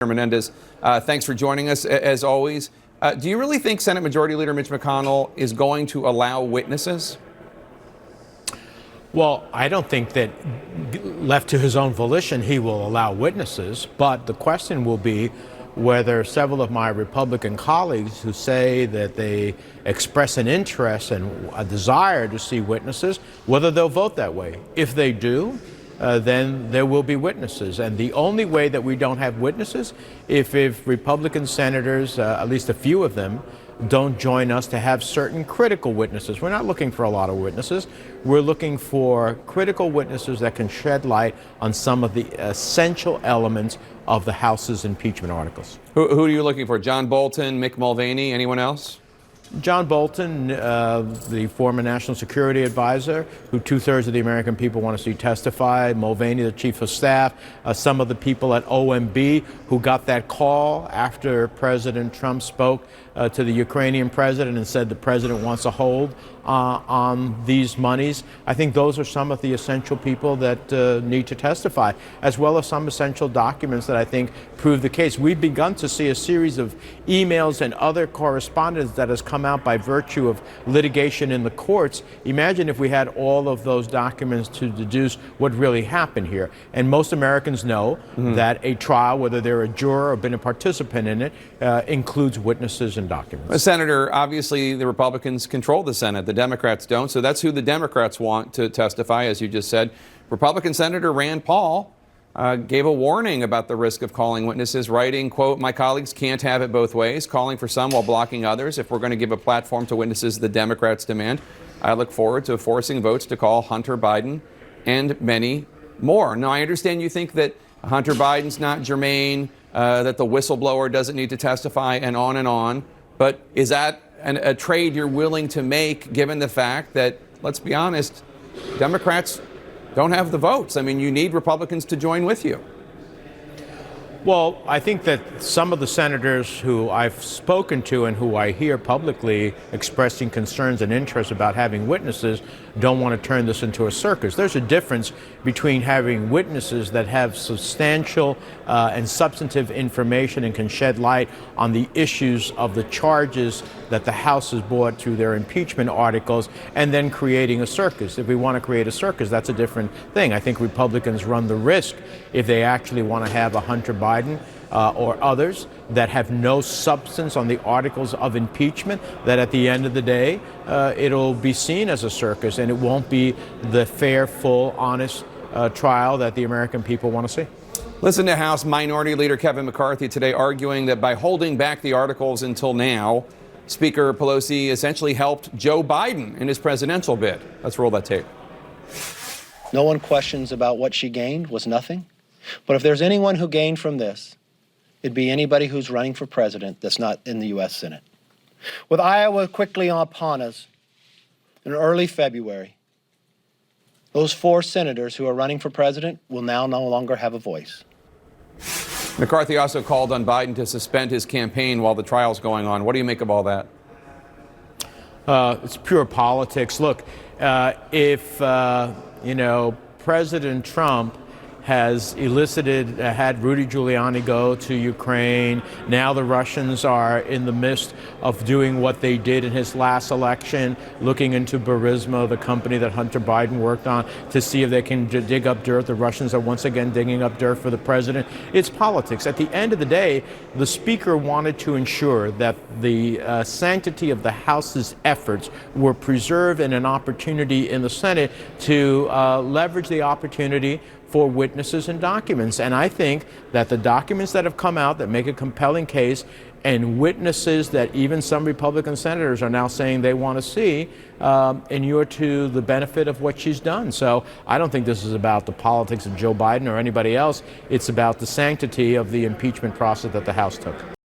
Menendez, thanks for joining us, as always. Do you really think Senate Majority Leader Mitch McConnell is going to allow witnesses? Well, I don't think that left to his own volition, he will allow witnesses. But the question will be whether several of my Republican colleagues who say that they express an interest and a desire to see witnesses, whether they'll vote that way. If they do, then there will be witnesses. And the only way that we don't have witnesses, if Republican senators, at least a few of them, don't join us to have certain critical witnesses. We're not looking for a lot of witnesses. We're looking for critical witnesses that can shed light on some of the essential elements of the House's impeachment articles. Who are you looking for? John Bolton, Mick Mulvaney, anyone else? John Bolton, the former National Security Advisor, who 2/3 of the American people want to see testify. Mulvaney, the Chief of Staff. Some of the people at OMB who got that call after President Trump spoke to the Ukrainian president and said the president wants a hold on these monies. I think those are some of the essential people that need to testify, as well as some essential documents that I think prove the case. We've begun to see a series of emails and other correspondence that has come out by virtue of litigation in the courts. Imagine if we had all of those documents to deduce what really happened here. And most Americans know that a trial, whether they're a juror or been a participant in it, includes witnesses and documents. Senator, obviously the Republicans control the Senate. The Democrats don't. So that's who the Democrats want to testify, as you just said. Republican Senator Rand Paul gave a warning about the risk of calling witnesses, writing, quote, "My colleagues can't have it both ways, calling for some while blocking others. If we're going to give a platform to witnesses the Democrats demand, I look forward to forcing votes to call Hunter Biden and many more." Now, I understand you think that Hunter Biden's not germane, that the whistleblower doesn't need to testify, and on, but is that a trade you're willing to make, given the fact that, let's be honest, Democrats don't have the votes? I mean, you need Republicans to join with you. Well, I think that some of the senators who I've spoken to and who I hear publicly expressing concerns and interest about having witnesses don't want to turn this into a circus. There's a difference between having witnesses that have substantial and substantive information and can shed light on the issues of the charges that the House has brought through their impeachment articles, and then creating a circus. If we want to create a circus, that's a different thing. I think Republicans run the risk, if they actually want to have a Hunter Biden or others that have no substance on the articles of impeachment, that at the end of the day, it'll be seen as a circus, and it won't be the fair, full, honest trial that the American people want to see. Listen to House Minority Leader Kevin McCarthy today arguing that by holding back the articles until now, Speaker Pelosi essentially helped Joe Biden in his presidential bid. Let's roll that tape. No one questions about what she gained was nothing. But if there's anyone who gained from this, it'd be anybody who's running for president that's not in the U.S. Senate. With Iowa quickly upon us in early February, those 4 senators who are running for president will now no longer have a voice. McCarthy also called on Biden to suspend his campaign while the trial's going on. What do you make of all that? It's pure politics. Look, if President Trump has had Rudy Giuliani go to Ukraine. Now the Russians are in the midst of doing what they did in his last election, looking into Burisma, the company that Hunter Biden worked on, to see if they can dig up dirt. The Russians are once again digging up dirt for the president. It's politics. At the end of the day, the Speaker wanted to ensure that the sanctity of the House's efforts were preserved, and an opportunity in the Senate to leverage the opportunity for witnesses and documents. And I think that the documents that have come out that make a compelling case, and witnesses that even some Republican senators are now saying they want to see, inure to the benefit of what she's done. So I don't think this is about the politics of Joe Biden or anybody else. It's about the sanctity of the impeachment process that the House took.